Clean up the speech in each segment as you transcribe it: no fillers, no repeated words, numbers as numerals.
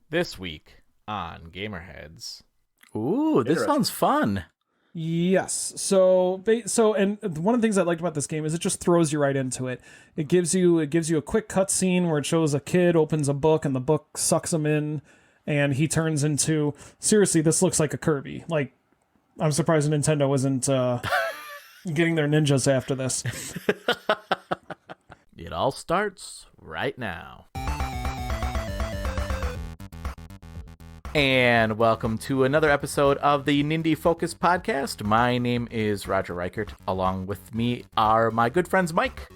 This week on Gamerheads. Ooh, this sounds fun. Yes. And one of the things I liked about this game is it just throws you right into it. It gives you a quick cutscene where it shows a kid opens a book and the book sucks him in, and he turns into, seriously, this looks like a Kirby. Like, I'm surprised Nintendo isn't getting their ninjas after this. It all starts right now. And welcome to another episode of the Nindie Focus Podcast. My name is Roger Reichert. Along with me are my good friends Mike.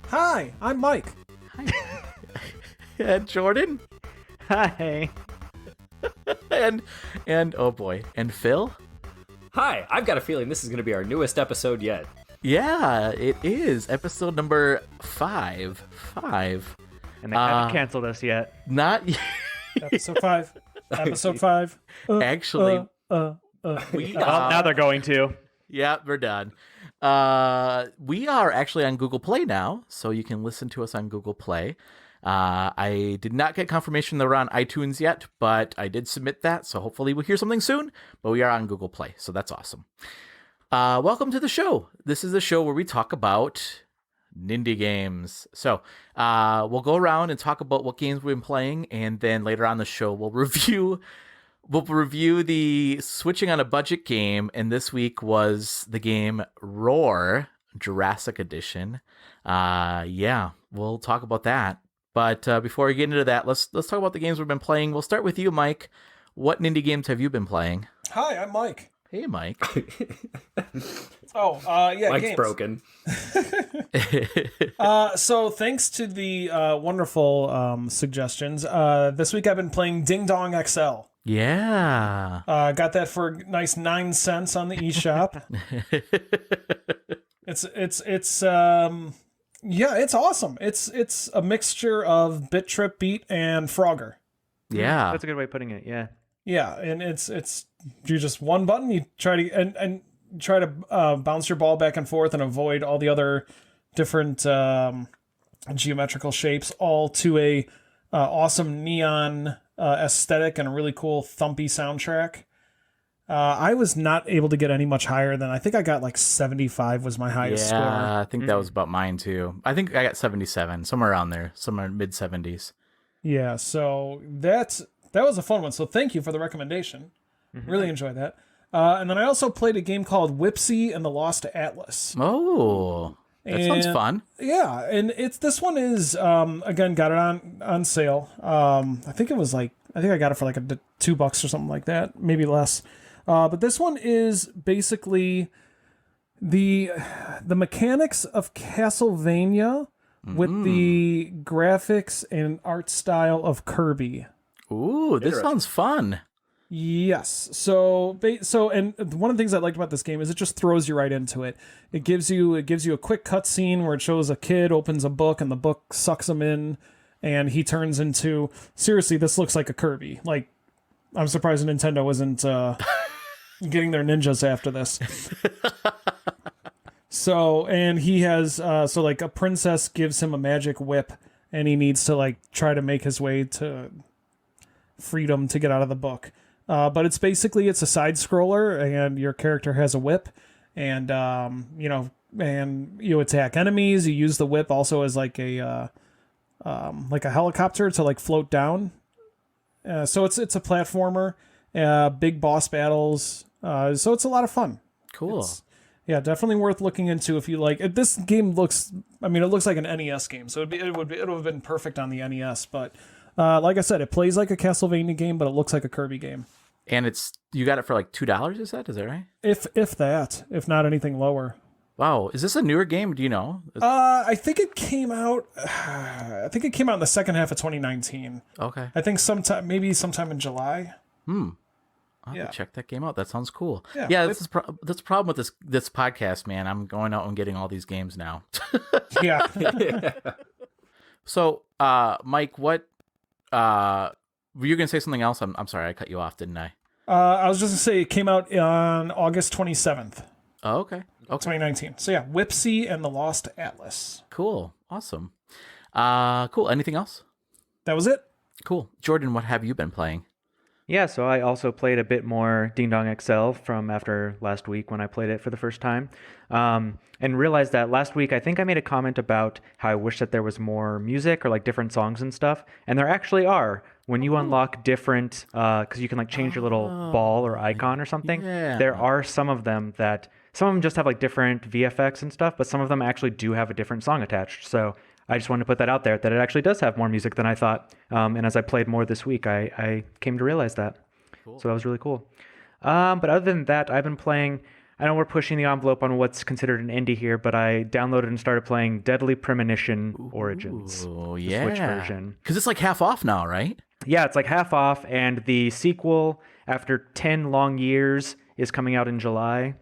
Hi, I'm Mike. Hi. And Jordan. Hi. and oh boy, and Phil. Hi, I've got a feeling this is going to be our newest episode yet. Yeah, it is episode number 5. And they haven't canceled us yet. Not yet. Episode 5. Episode 5. Actually, Now they're going to. Yeah, we're done. We are actually on Google Play now, so you can listen to us on Google Play. I did not get confirmation that we're on iTunes yet, but I did submit that, so hopefully we'll hear something soon. But we are on Google Play, so that's awesome. Welcome to the show. This is the show where we talk about Nindie games. So we'll go around and talk about what games we've been playing, and then later on the show we'll review the switching on a budget game, and this week was the game Roarr, Jurassic Edition. We'll talk about that. But before we get into that, let's talk about the games we've been playing. We'll start with you, Mike. What Nindie games have you been playing? Hi, I'm Mike. Hey, Mike. Mike's games. broken. So thanks to the wonderful suggestions, this week I've been playing Ding Dong XL. Yeah. Got that for a nice 9 cents on the eShop. It's awesome. It's a mixture of Bit Trip Beat and Frogger. Yeah. That's a good way of putting it, yeah. Yeah, and it's you just one button, you try to and try to bounce your ball back and forth and avoid all the other different geometrical shapes, all to a awesome neon aesthetic and a really cool thumpy soundtrack. I was not able to get any much higher than, I think I got like 75 was my highest score. Yeah, I think that was about mine too. I think I got 77, somewhere around there, somewhere mid 70s. Yeah, so that was a fun one. So thank you for the recommendation. Really enjoyed that. And then I also played a game called Whipseey and the Lost Atlas. Oh, that sounds fun. Yeah, and this one is again, got it on sale. I think I got it for like $2 or something like that, maybe less. But this one is basically the mechanics of Castlevania with the graphics and art style of Kirby. Ooh, this sounds fun. Yes. So and one of the things I liked about this game is it just throws you right into it. It gives you a quick cutscene where it shows a kid opens a book and the book sucks him in, and he turns into, seriously, this looks like a Kirby. Like, I'm surprised Nintendo isn't getting their ninjas after this. So, and he has like a princess gives him a magic whip, and he needs to like try to make his way to freedom to get out of the book. But it's a side scroller, and your character has a whip, and and you attack enemies. You use the whip also as like a helicopter to like float down. So it's a platformer, big boss battles. So it's a lot of fun. Cool. Yeah, definitely worth looking into if you like. This game it looks like an NES game, so it would have been perfect on the NES. But like I said, it plays like a Castlevania game, but it looks like a Kirby game. And you got it for like $2, is that right? If not anything lower. Wow, is this a newer game? Do you know? I think it came out. I think it came out in the second half of 2019. Okay. I think sometime in July. I'll have to check that game out. That sounds cool. Yeah, that's the problem with this podcast, man. I'm going out and getting all these games now. Yeah. So, Mike, what were you going to say something else? I'm sorry, I cut you off, didn't I? I was just going to say it came out on August 27th. Oh, okay. 2019. So yeah, Whipseey and the Lost Atlas. Cool. Awesome. Cool. Anything else? That was it. Cool. Jordan, what have you been playing? Yeah, so I also played a bit more Ding Dong XL from after last week when I played it for the first time. And realized that last week I think I made a comment about how I wish that there was more music or like different songs and stuff. And there actually are. When you unlock different, because you can like change your little ball or icon or something, there are some of them just have like different VFX and stuff, but some of them actually do have a different song attached. So I just wanted to put that out there, that it actually does have more music than I thought. And as I played more this week, I came to realize that. Cool. So that was really cool. But other than that, I've been playing, I know we're pushing the envelope on what's considered an indie here, but I downloaded and started playing Deadly Premonition Origins. Oh, the yeah. Switch version. Because it's like half off now, right? Yeah, it's like half off, and the sequel, after 10 long years, is coming out in July.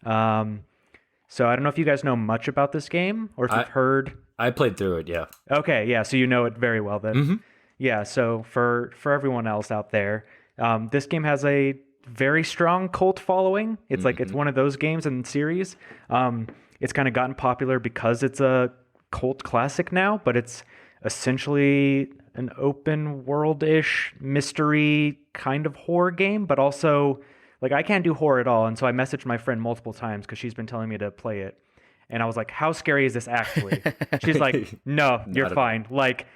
So I don't know if you guys know much about this game, or if you've heard... I played through it, yeah. Okay, yeah, so you know it very well then. Mm-hmm. Yeah, so for everyone else out there, this game has a very strong cult following. It's like it's one of those games in the series. It's kind of gotten popular because it's a cult classic now, but it's essentially an open world-ish mystery kind of horror game, but also like I can't do horror at all, and so I messaged my friend multiple times because she's been telling me to play it. And I was like, how scary is this actually? She's like, no, you're fine. Like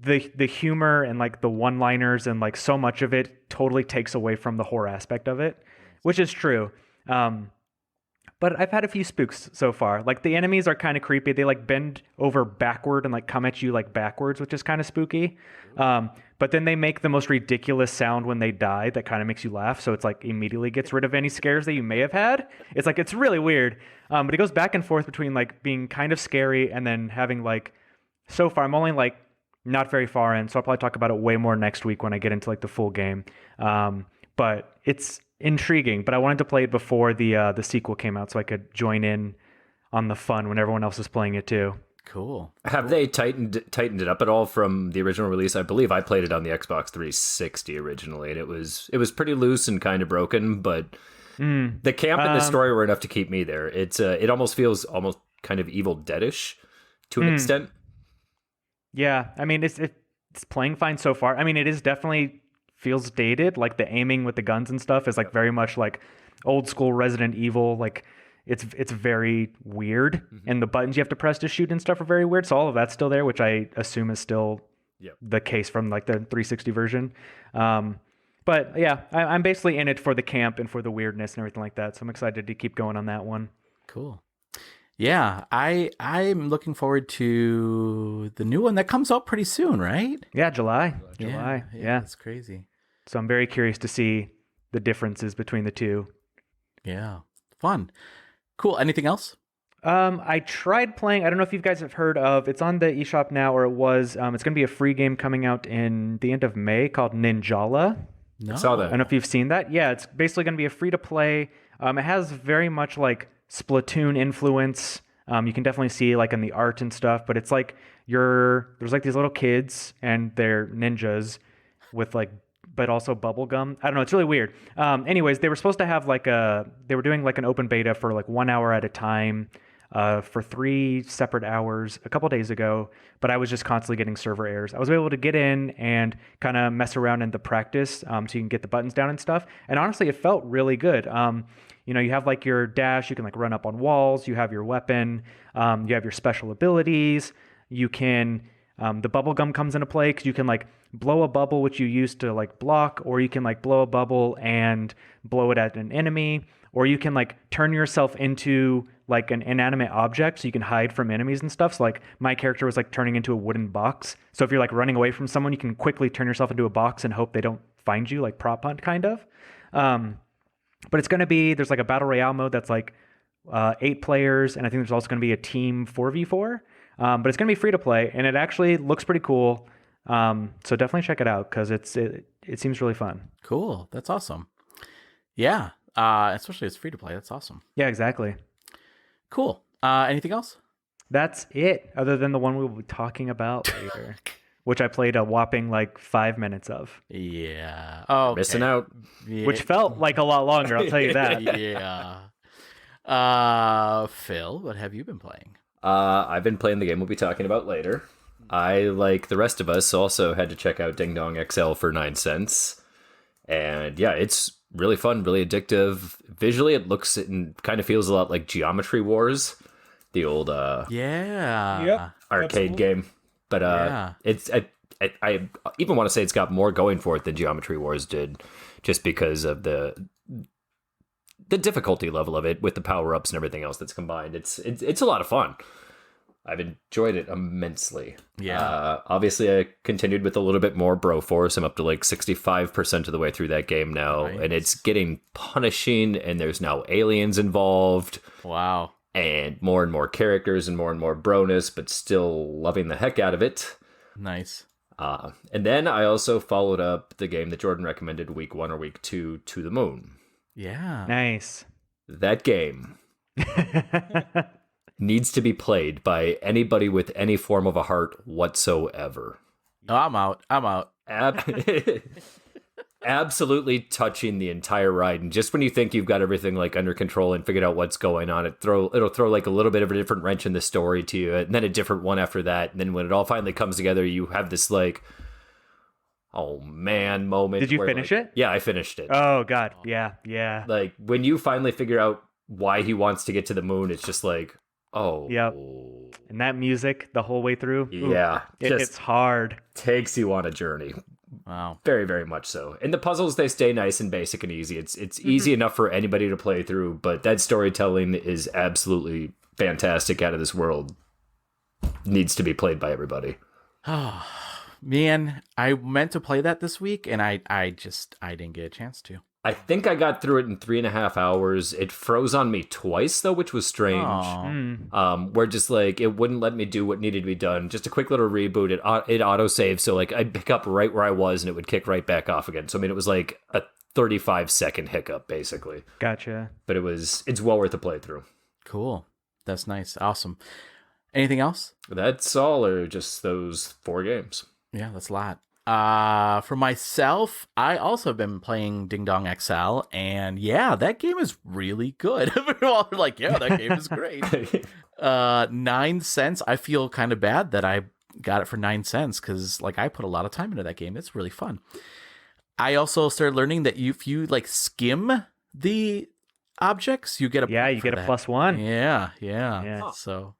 the humor and like the one-liners and like so much of it totally takes away from the horror aspect of it, which is true. But I've had a few spooks so far. Like the enemies are kind of creepy. They like bend over backward and like come at you like backwards, which is kind of spooky. But then they make the most ridiculous sound when they die that kind of makes you laugh. So it's like immediately gets rid of any scares that you may have had. It's like, it's really weird. But it goes back and forth between like being kind of scary and then having like, so far I'm only like not very far in. So I'll probably talk about it way more next week when I get into like the full game. But it's intriguing, but I wanted to play it before the sequel came out so I could join in on the fun when everyone else is playing it too. Cool. Have they tightened it up at all from the original release? I believe I played it on the Xbox 360 originally, and it was pretty loose and kind of broken, but the camp and the story were enough to keep me there. It almost feels almost kind of Evil Dead-ish to an extent. Yeah, I mean it's playing fine so far. I mean it is definitely feels dated, like the aiming with the guns and stuff is like very much like old school Resident Evil. Like it's very weird, and the buttons you have to press to shoot and stuff are very weird. So all of that's still there, which I assume is still the case from like the 360 version. But yeah, I'm basically in it for the camp and for the weirdness and everything like that. So I'm excited to keep going on that one. Cool. Yeah, I'm looking forward to the new one that comes out pretty soon, right? Yeah, July. Yeah, Yeah. It's crazy. So I'm very curious to see the differences between the two. Yeah. Fun. Cool. Anything else? I tried playing, I don't know if you guys have heard of, it's on the eShop now, or it was, it's going to be a free game coming out in the end of May called Ninjala. No. I saw that. I don't know if you've seen that. Yeah, it's basically going to be a free to play. It has very much like Splatoon influence. You can definitely see like in the art and stuff, but it's like there's like these little kids and they're ninjas with like, but also bubble gum. I don't know. It's really weird. Anyways, they were supposed to have they were doing like an open beta for like 1 hour at a time for 3 separate hours a couple days ago, but I was just constantly getting server errors. I was able to get in and kind of mess around in the practice so you can get the buttons down and stuff. And honestly, it felt really good. You have like your dash, you can like run up on walls, you have your weapon, you have your special abilities, you can, the bubble gum comes into play because you can like blow a bubble, which you use to like block, or you can like blow a bubble and blow it at an enemy, or you can like turn yourself into like an inanimate object so you can hide from enemies and stuff. So like my character was like turning into a wooden box. So if you're like running away from someone, you can quickly turn yourself into a box and hope they don't find you, like prop hunt kind of. But it's going to be, there's like a battle royale mode that's like 8 players, and I think there's also going to be a team 4v4. But it's going to be free to play, and it actually looks pretty cool. So definitely check it out because it seems really fun. Cool. That's awesome. Yeah. Especially it's free to play. That's awesome. Yeah, exactly. Cool. Anything else? That's it, other than the one we'll be talking about later, which I played a whopping like 5 minutes of. Yeah. Oh, Missing out. Yeah. Which felt like a lot longer, I'll tell you that. Yeah. Phil, what have you been playing? I've been playing the game we'll be talking about later. I, like the rest of us, also had to check out Ding Dong XL for 9 cents. And yeah, it's really fun, really addictive. Visually, it looks and kind of feels a lot like Geometry Wars, the old Yeah. arcade game. But it's I even want to say it's got more going for it than Geometry Wars did, just because of the difficulty level of it with the power-ups and everything else that's combined. It's a lot of fun. I've enjoyed it immensely. Yeah. Obviously, I continued with a little bit more Broforce. I'm up to like 65% of the way through that game now, Nice. and it's getting punishing, and there's now aliens involved, Wow. and more characters and more broness, but still loving the heck out of it. Nice. And then I also followed up the game that Jordan recommended week 1 or week 2, To the Moon. Yeah. Nice. That game needs to be played by anybody with any form of a heart whatsoever. Oh, I'm out. Absolutely touching the entire ride, and just when you think you've got everything like under control and figured out what's going on, it'll throw like a little bit of a different wrench in the story to you, and then a different one after that, and then when it all finally comes together, you have this like, oh man moment. Did you where, finish like, it? Yeah, I finished it. Oh God, yeah. Like when you finally figure out why he wants to get to the moon, it's just like, oh, Yep. And that music the whole way through. yeah, It's hard. takes you on a journey. Wow. Very, very much so. And the puzzles, they stay nice and basic and easy. It's easy enough for anybody to play through, but that storytelling is absolutely fantastic, out of this world. Needs to be played by everybody. Oh, man, I meant to play that this week, and I didn't get a chance to. I think I got through it in 3.5 hours. It froze on me twice, though, which was strange. Aw. Where just like it wouldn't let me do what needed to be done. Just a quick little reboot. It auto-saved, so like I'd pick up right where I was and it would kick right back off again. So I mean, it was like a 35-second hiccup basically. Gotcha. But it's well worth the playthrough. Cool. That's nice. Awesome. Anything else? That's all, or just those 4 games. Yeah, that's a lot. For myself, I also have been playing Ding Dong XL, and yeah, that game is really good. We're all like, yeah, that game is great. 9 cents. I feel kind of bad that I got it for 9 cents, because like I put a lot of time into that game. It's really fun. I also started learning that if you like skim the objects, you get a Yeah, point you for get a that. +1. Yeah. So,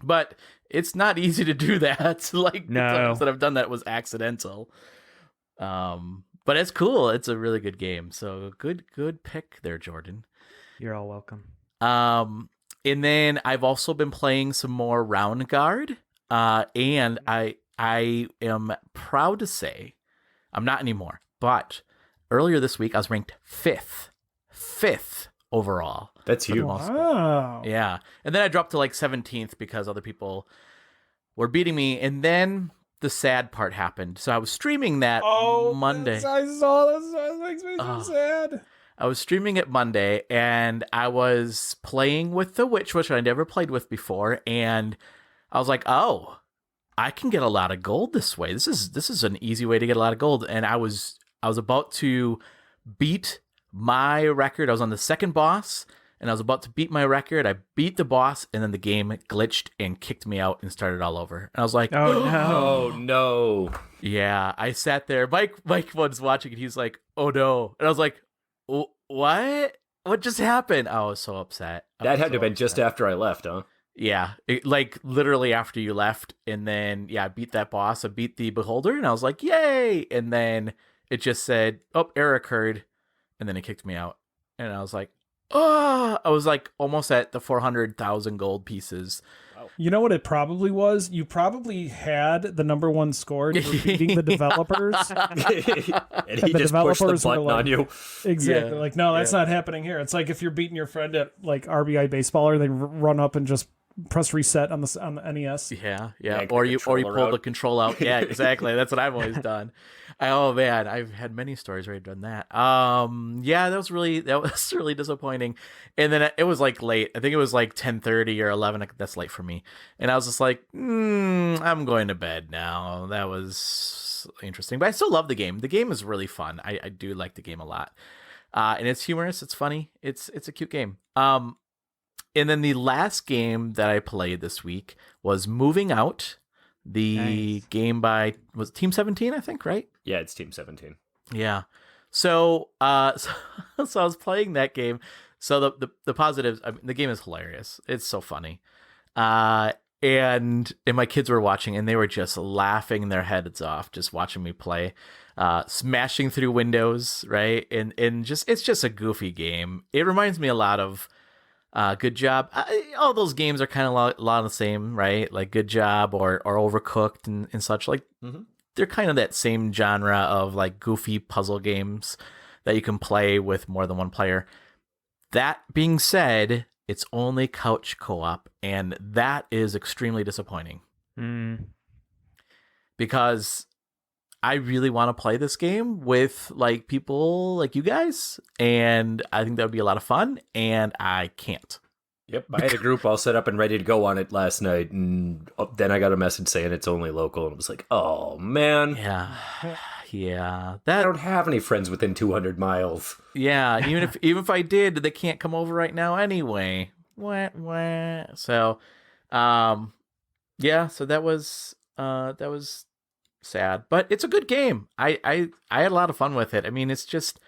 but it's not easy to do that. Like the No. times that I've done that was accidental. But it's cool. It's a really good game. So good pick there, Jordan. You're all welcome. And then I've also been playing some more Round Guard. And I am proud to say, I'm not anymore, but earlier this week I was ranked fifth overall. That's huge. Wow. Yeah. And then I dropped to like 17th because other people were beating me. And then the sad part happened. So I was streaming that Monday. I saw this. That makes me so sad. I was streaming it Monday, and I was playing with the witch, which I never played with before. And I was like, oh, I can get a lot of gold this way. This is an easy way to get a lot of gold. And I was about to beat my record. I was on the second boss, and I was about to beat my record. I beat the boss, and then the game glitched and kicked me out and started all over. And I was like, Oh no. Oh no. yeah. I sat there. Mike was watching, and he's like, oh no. And I was like, what? What just happened? I was so upset. That had to have been just after I left, huh? Yeah, like literally after you left, and then I beat that boss. I beat the beholder, and I was like, "Yay!" And then it just said, "Oh, error occurred," and then it kicked me out. And I was like, "Oh!" I was like almost at the 400,000 gold pieces. You know what it probably was? You probably had the number 1 score. And you were beating the developers. And he the just pushed the developers were button like- on you. Exactly. Yeah. Like, no, that's not happening here. It's like if you're beating your friend at like RBI baseballer, they run up and just press reset on the NES. Yeah. Yank Or the you pull controller the out. control out. Yeah, exactly. That's what I've always done. Oh man, I've had many stories where I've done that. Yeah, that was really disappointing. And then it was like late. I think it was like 10:30 or 11. That's late for me. And I was just like, I'm going to bed now. That was interesting, but I still love the game. The game is really fun. I do like the game a lot. And it's humorous. It's funny. It's a cute game. And then the last game that I played this week was Moving Out. The Nice. game by was it Team 17, I think, right? Yeah, it's Team 17. Yeah. So, so I was playing that game. So the positives, I mean, the game is hilarious. It's so funny. And my kids were watching, and they were just laughing their heads off just watching me play, smashing through windows, right? And just it's just a goofy game. It reminds me a lot of Good Job. All those games are kind of a lot of the same, right? Like Good Job or Overcooked and such. Like they're kind of that same genre of like goofy puzzle games that you can play with more than one player. That being said, it's only couch co-op, and that is extremely disappointing. Because I really want to play this game with like people like you guys, and I think that would be a lot of fun, and I can't. Yep, I had a group all set up and ready to go on it last night, and then I got a message saying it's only local, and it was like, oh man, yeah. I don't have any friends within 200 miles. Yeah, even if I did, they can't come over right now anyway. Wah. So, yeah. So that was sad, but it's a good game. I had a lot of fun with it. I mean, it's just,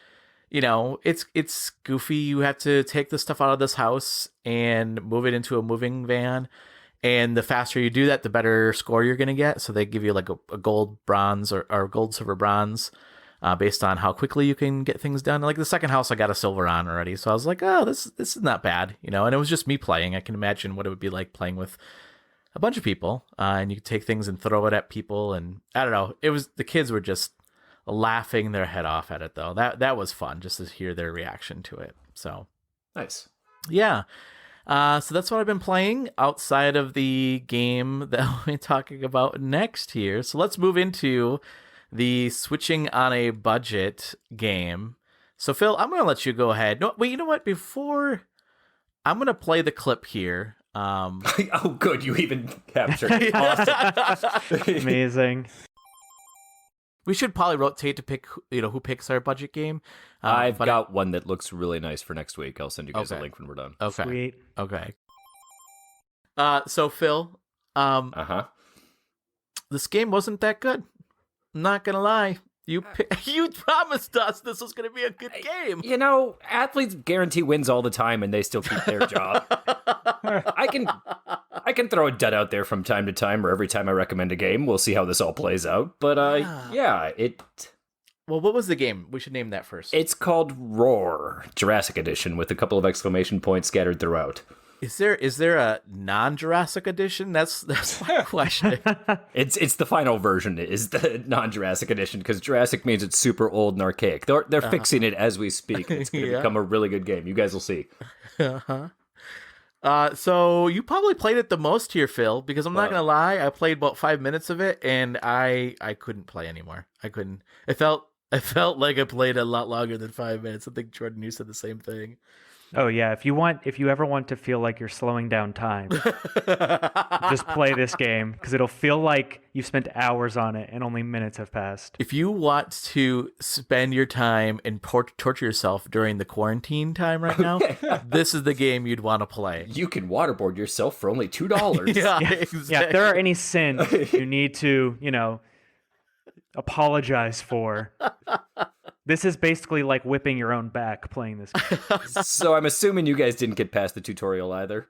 it's goofy. You have to take the stuff out of this house and move it into a moving van. And the faster you do that, the better score you're going to get. So they give you like a gold, bronze, or gold, silver, bronze, based on how quickly you can get things done. Like the second house, I got a silver on already. So I was like, oh, this is not bad, And it was just me playing. I can imagine what it would be like playing with a bunch of people. And you could take things and throw it at people. And I don't know. The kids were just laughing their head off at it, though. That was fun just to hear their reaction to it. So Nice. Yeah. So that's what I've been playing outside of the game that we're talking about next here. So let's move into the switching on a budget game. So Phil, I'm going to let you go ahead. No, wait, you know what? Before I'm going to play the clip here. Oh, good. You even captured it. Awesome. Amazing. We should probably rotate to pick, who picks our budget game. I've got one that looks really nice for next week. I'll send you guys a link when we're done. Okay. Sweet. Okay. So Phil, this game wasn't that good. I'm not gonna lie. You promised us this was gonna be a good game. Athletes guarantee wins all the time, and they still keep their job. I can throw a dud out there from time to time, or every time I recommend a game. We'll see how this all plays out. But Well, what was the game? We should name that first. It's called Roarr, Jurassic Edition, with a couple of exclamation points scattered throughout. Is there a non-Jurassic edition? That's my question. It's the final version is the non-Jurassic edition, because Jurassic means it's super old and archaic. They're fixing it as we speak. It's going to become a really good game. You guys will see. So you probably played it the most here, Phil, because I'm not gonna lie, I played about 5 minutes of it and I couldn't play anymore. I couldn't. I felt like I played a lot longer than 5 minutes. I think Jordan, you said the same thing. Oh yeah, if you ever want to feel like you're slowing down time, just play this game, because it'll feel like you've spent hours on it and only minutes have passed. If you want to spend your time and torture yourself during the quarantine time right now, this is the game you'd want to play. You can waterboard yourself for only $2. Yeah, exactly. Yeah, if there are any sins you need to, apologize for, this is basically like whipping your own back playing this game. So I'm assuming you guys didn't get past the tutorial either.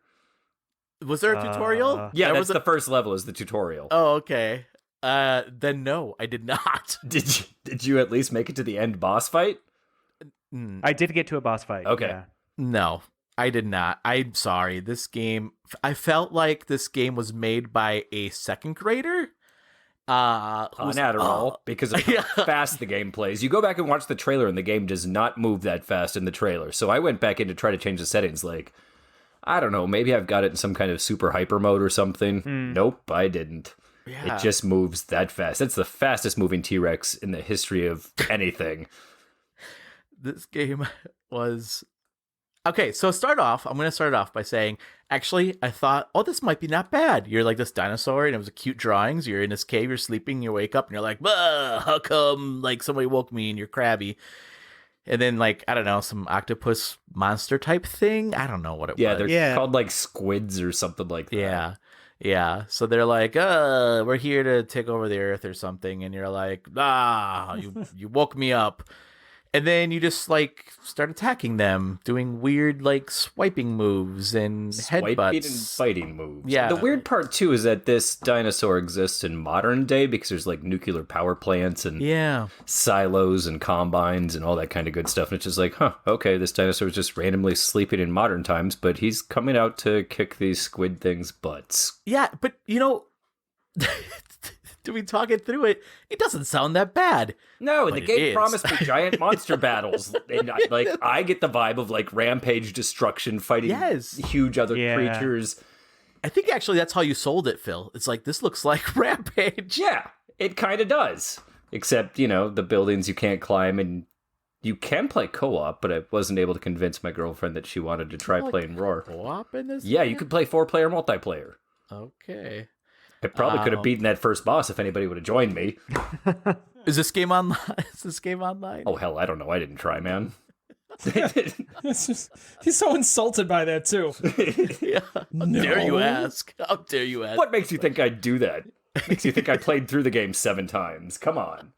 Was there a tutorial? Yeah, that's the first level is the tutorial. Oh, okay. Then no, I did not. Did you at least make it to the end boss fight? I did get to a boss fight. Okay. Yeah. No, I did not. I'm sorry. This game, I felt like this game was made by a second grader. On Adderall, because of how fast the game plays. You go back and watch the trailer, and the game does not move that fast in the trailer. So I went back in to try to change the settings. Like, I don't know, maybe I've got it in some kind of super hyper mode or something. Nope, I didn't. Yeah. It just moves that fast. It's the fastest moving T-Rex in the history of anything. This game was... Okay, so I'm going to start off by saying, actually, I thought, this might be not bad. You're like this dinosaur, and it was a cute drawings. You're in this cave, you're sleeping, you wake up, and you're like, how come, like, somebody woke me, and you're crabby. And then, like, I don't know, some octopus monster type thing. I don't know what it was. They're called, like, squids or something like that. Yeah, so they're like, we're here to take over the Earth or something, and you're like, you woke me up. And then you just like start attacking them, doing weird like swiping moves and Swiping headbutts. and fighting moves. Yeah. The weird part too is that this dinosaur exists in modern day because there's like nuclear power plants and Yeah. silos and combines and all that kind of good stuff. And it's just like, okay, this dinosaur is just randomly sleeping in modern times, but he's coming out to kick these squid things' butts. Yeah, but to be talking through it, it doesn't sound that bad. No, and But the it game is. promised me giant monster battles. And I get the vibe of like rampage destruction fighting Yes. huge other Yeah. creatures. I think actually that's how you sold it, Phil. It's like, this looks like Rampage. Yeah, it kind of does. Except, the buildings you can't climb and you can play co-op, but I wasn't able to convince my girlfriend that she wanted to try playing Roarr. Co-op in this? Yeah, you could play 4-player multiplayer. Okay. I probably could have beaten that first boss if anybody would have joined me. Is this game online? Is this game online? Oh, hell, I don't know. I didn't try, man. It's just, he's so insulted by that too. Yeah. How dare you ask? How dare you ask? What makes you think I'd do that? Makes you think I played through the game 7 times? Come on.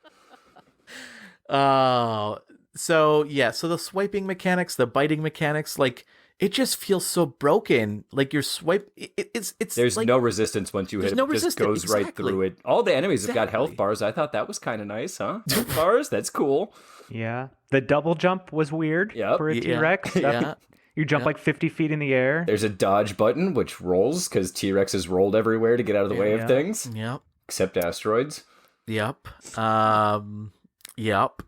So the swiping mechanics, the biting mechanics, like it just feels so broken. Like your swipe, it's There's like, no resistance once you hit there's it. no It just resistance, goes right exactly. through it. All the enemies have got health Exactly. bars. I thought that was kind of nice, huh? Health bars? That's cool. Yeah. The double jump was weird Yep. for a Yeah. T-Rex. Yeah. You jump like 50 feet in the air. There's a dodge button, which rolls, because T-Rex is rolled everywhere to get out of the way of Yeah. things, Yep. except asteroids. Yep. Yep.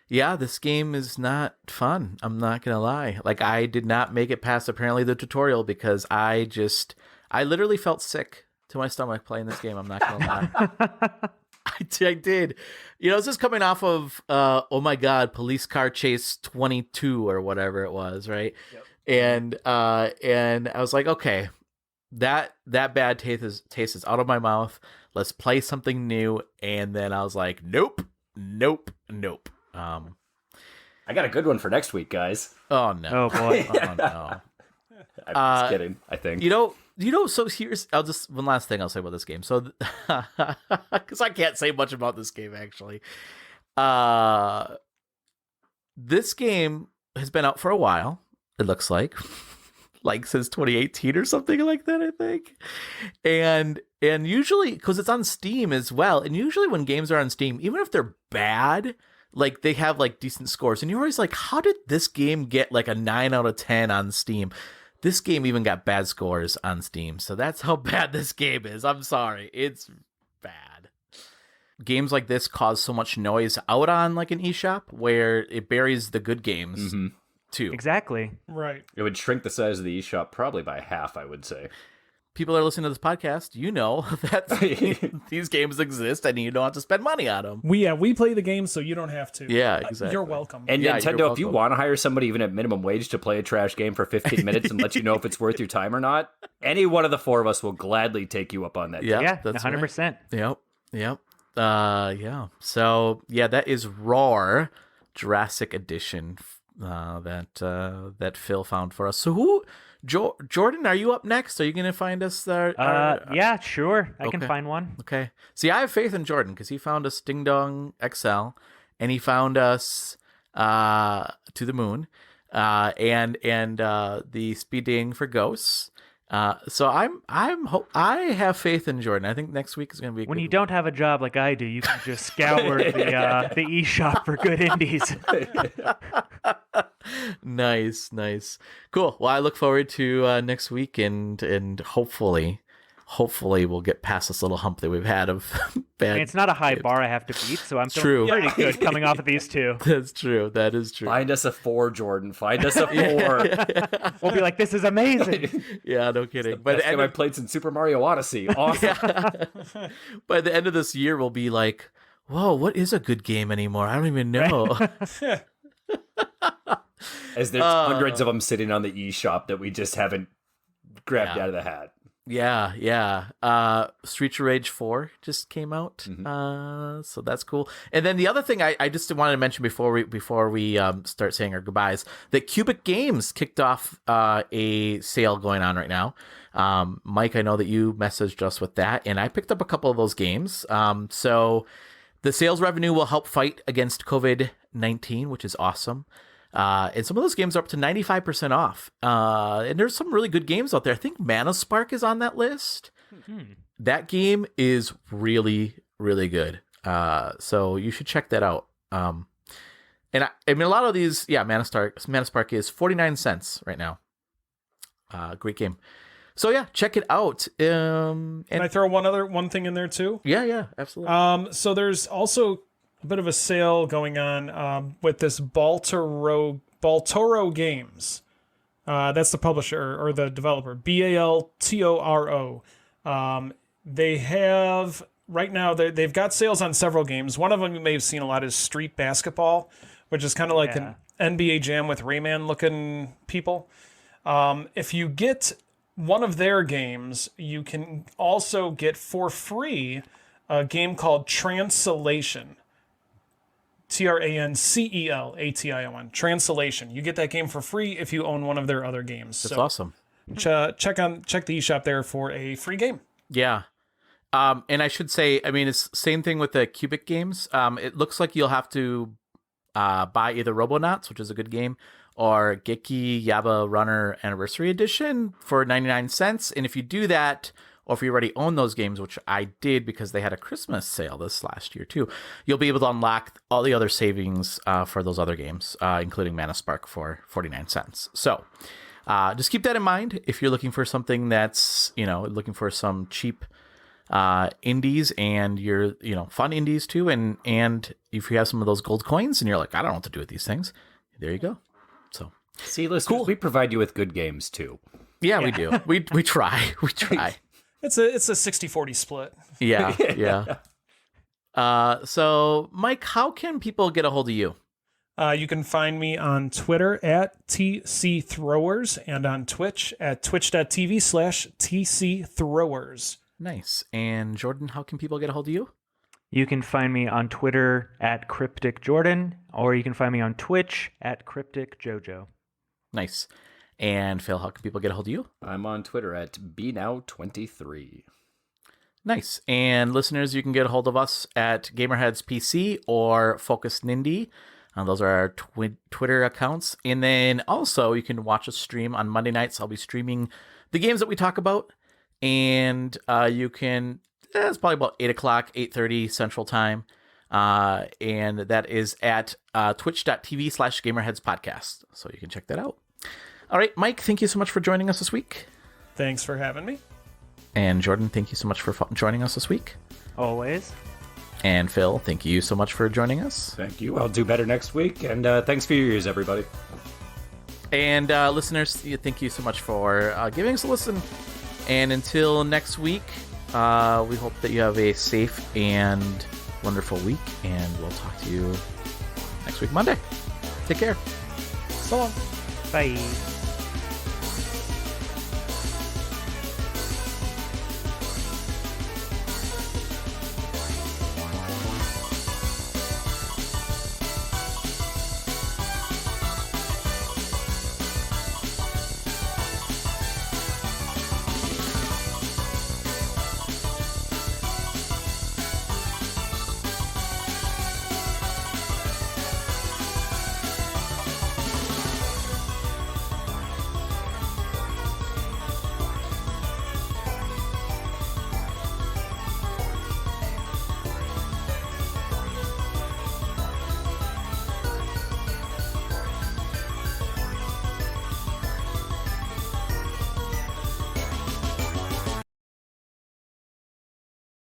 Yeah, this game is not fun. I'm not gonna lie. Like, I did not make it past apparently the tutorial because I literally felt sick to my stomach playing this game. I'm not gonna lie. I did. This is coming off of oh my god, Police Car Chase 22 or whatever it was, right? Yep. And I was like, okay, that bad taste is out of my mouth. Let's play something new. And then I was like, nope. I got a good one for next week, guys. Oh no. Oh boy. Oh no. I'm just kidding, I think. So here's one last thing I'll say about this game. So, because I can't say much about this game actually. This game has been out for a while. It looks like since 2018 or something like that, I think. And usually, because it's on Steam as well, and usually when games are on Steam, even if they're bad, like they have like decent scores, and you're always like, how did this game get like a 9 out of 10 on Steam? This game even got bad scores on Steam, so that's how bad this game is. I'm sorry, it's bad. Games like this cause so much noise out on like an eShop where it buries the good games too. Exactly. Right. It would shrink the size of the eShop probably by half, I would say. People that are listening to this podcast, you know that these games exist and you don't have to spend money on them. We play the game so you don't have to. Yeah, exactly. You're welcome. And Yeah, you're Nintendo, if you welcome. want to hire somebody even at minimum wage to play a trash game for 15 minutes and let you know if it's worth your time or not, any one of the 4 of us will gladly take you up on that. Yeah, Yeah, that's 100%. Right. Yep. Yeah. So yeah, that is Roarr, Jurassic Edition, that Phil found for us. So Jordan, are you up next? Are you gonna find us there? Yeah, sure. I can Okay. find one. Okay. See, I have faith in Jordan because he found us Ding Dong XL, and he found us To the Moon, and the Speed Dating for Ghosts. So I have faith in Jordan. I think next week is going to be a When good you don't have a job like I do, you can just scour the eShop for good indies. Nice. Cool. Well, I look forward to next week, and hopefully we'll get past this little hump that we've had of bad. I mean, it's not a high bar I have to beat, so I'm True. feeling pretty good coming off of these two. That's true. That is true. Find us a 4, Jordan. Find us a 4. We'll be like, this is amazing. Yeah, no kidding. By Best the game end I of, played since Super Mario Odyssey. Awesome. by the end of this year, we'll be like, whoa, what is a good game anymore? I don't even know. As there's hundreds of them sitting on the eShop that we just haven't grabbed Yeah. out of the hat. Yeah. Streets of Rage 4 just came out, so that's cool. And then the other thing I just wanted to mention before we start saying our goodbyes, that Cubic Games kicked off a sale going on right now. Mike, I know that you messaged us with that, and I picked up a couple of those games. So the sales revenue will help fight against COVID-19, which is awesome. And some of those games are up to 95% off. And there's some really good games out there. I think Mana Spark is on that list. That game is really, really good. So you should check that out. And I mean, a lot of these, Mana Spark is 49 cents right now. Great game. So yeah, check it out. Can I throw one thing in there too? Yeah, absolutely. So there's also a bit of a sale going on with this Baltoro Games. That's the publisher or the developer, Baltoro. They have right now they've got sales on several games. One of them you may have seen a lot is Street Basketball, which is kind of like an NBA Jam with Rayman looking people. If you get one of their games, you can also get for free a game called Translation. Trancelation. Translation. You get that game for free if you own one of their other games. That's awesome. Check the eShop there for a free game. Yeah. And I should say, I mean, it's same thing with the Cubic Games. It looks like you'll have to buy either Robonauts, which is a good game, or Geki Yaba Runner Anniversary Edition for 99 cents. And if you do that, or if you already own those games, which I did because they had a Christmas sale this last year too, you'll be able to unlock all the other savings for those other games, including Mana Spark for 49 cents. So just keep that in mind if you're looking for something that's, looking for some cheap indies, and you're, fun indies too. And if you have some of those gold coins and you're like, I don't know what to do with these things, there you go. So see, listeners, we provide you with good games too. Yeah, we do. We try. We try. It's a 60-40 split. Yeah. So Mike, how can people get a hold of you? You can find me on Twitter at TCThrowers and on Twitch at twitch.tv/TCThrowers. Nice. And Jordan, how can people get a hold of you? You can find me on Twitter at Cryptic Jordan, or you can find me on Twitch at Cryptic Jojo. Nice. And Phil, how can people get a hold of you? I'm on Twitter at BNow23. Nice. And listeners, you can get a hold of us at Gamerheads PC or Focus Nindie. Those are our Twitter accounts. And then also you can watch us stream on Monday nights. I'll be streaming the games that we talk about. And you can, it's probably about 8 o'clock, 8:30 Central Time. And that is at twitch.tv/GamerheadsPodcast. So you can check that out. All right, Mike, thank you so much for joining us this week. Thanks for having me. And Jordan, thank you so much for joining us this week. Always. And Phil, thank you so much for joining us. Thank you. I'll do better next week. And thanks for your ears, everybody. And listeners, thank you so much for giving us a listen. And until next week, we hope that you have a safe and wonderful week. And we'll talk to you next week, Monday. Take care. So long. Bye.